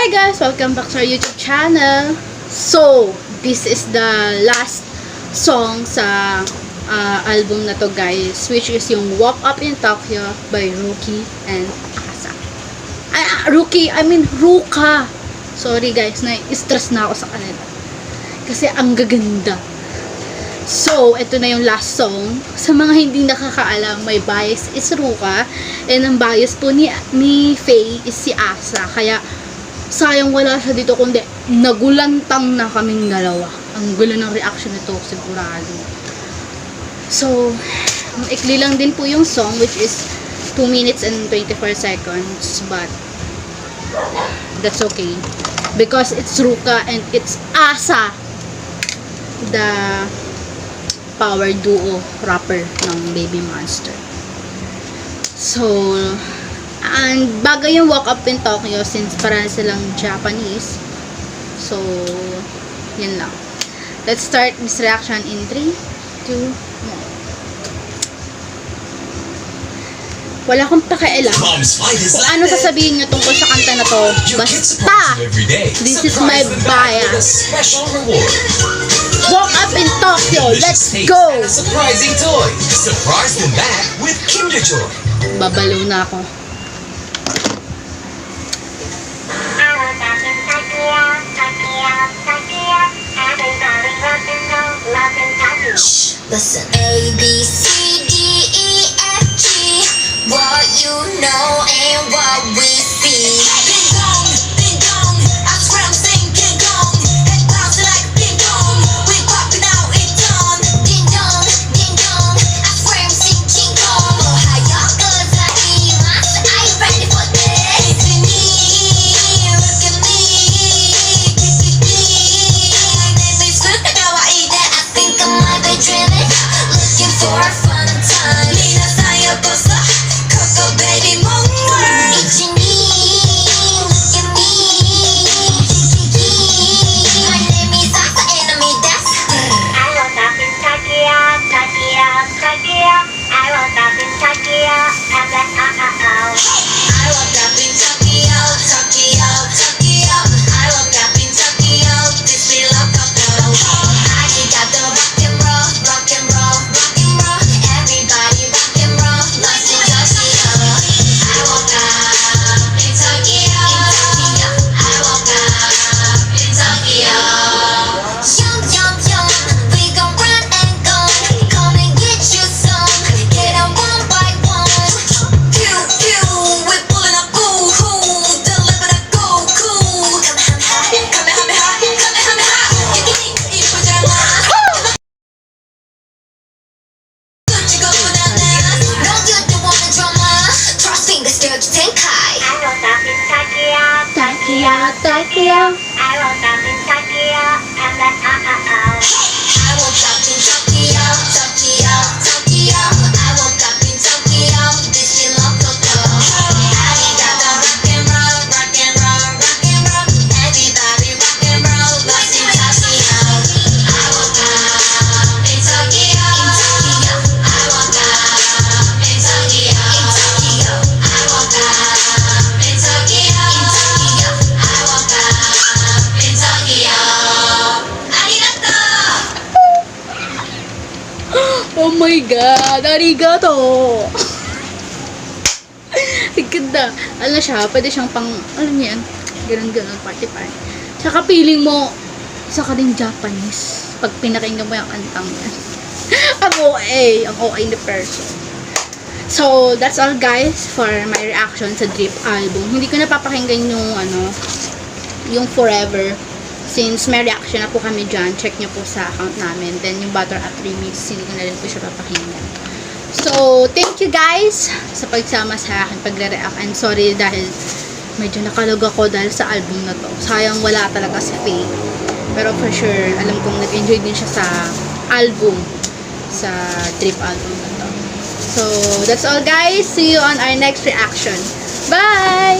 Hi guys! Welcome back to our YouTube channel. So, this is the last song sa album na to guys, which is yung Walk Up in Tokyo by Rookie and Asa. Ruka. Sorry guys, na-stress na ako sa kanila. Kasi ang gaganda. So, ito na yung last song. Sa mga hindi nakakaalam, my bias is Ruka. And ang bias po ni Faye is si Asa. Kaya, sayang wala siya dito, kundi nagulantang na kaming dalawa. Ang gulo ng reaction nito, sigurado. So, ikli lang din po yung song, which is 2 minutes and 24 seconds. But, that's okay. Because it's Ruka and it's Asa, the power duo rapper ng Baby Monster. So, and bagay yung Walk Up in Tokyo since parang silang Japanese. So, yun lang. Let's start this reaction in 3, 2, 1. Wala akong pakialam kung ano sasabihin nyo tungkol sa kanta na to. Basta, this is my bias. Walk Up in Tokyo, let's go! Surprising toy. Surprise them back with Kinder Joy. Babalo na ako. Listen. A, B, C, D, E, F, G. What you know and what we see. Ding dong, ding dong. I swear I'm saying ding dong. Head bounce like ding dong. We popping out it done. Ding dong, ding dong. I swear I'm saying ding dong. Oh, how y'all gonna be? Are you ready for this? Look at me, look at me. My name is Luca, now I think I might be dreaming. Looking for a fun time. Nina Saya Bossa, Coco Baby Moon World. It's your knee, look at me. My name is Asa and I'm a dance. I woke up in Tokyo, Tokyo, Tokyo. I woke up in Tokyo, and then I woke up in Tokyo, Tokyo, Tokyo. I woke up in Tokyo, this be love Coco. I got the rock and roll, rock and roll, rock and roll. Everybody rock and roll, lost in Tokyo. I woke up in Tokyo, I woke up in Tokyo. Yum, yum, yum, we gon' run and gun. Come and get you some, get 'em one by one. Pew, pew, we pulling up boo-hoo, deliver the Goku. Kamehameha, Kamehameha, Yiki, Ipujama. Gucci go bananas. No, you don't want the drama. Trust me, this girl Tenkai. I woke up in Tokyo, Tokyo, Tokyo. I woke up in Tokyo, and then I woke up in Tokyo, Tokyo, Tokyo. I woke up in Tokyo, this be love Coco. I got the rock and roll, rock and roll, rock and roll. Everybody rock and roll, lost in Tokyo. I woke up in Tokyo, I woke up in Tokyo, I woke up in Tokyo, I woke up in Tokyo. Arigato! Oh my God! Arigato! Ang ganda. Alam siya, pwede siyang pang, alam niya yan, ganun-ganun, party-party. Tsaka feeling mo, isa ka din Japanese pag pinakinggan mo yung kantang yan. Ang OA na person. So, that's all guys for my reaction sa Drip album. Hindi ko napapakinggan yung Forever. Since may reaction na po kami dyan, check nyo po sa account namin. Then, yung Butter Up Remix, hindi ko na rin po siya papakinggan. So, thank you guys sa pagsama sa akin pagre-react. And sorry dahil medyo nakalog ako dahil sa album na to. Sayang wala talaga si Faye. Pero for sure, alam kong nag-enjoy din siya sa album. Sa Drip album na to. So, that's all guys. See you on our next reaction. Bye!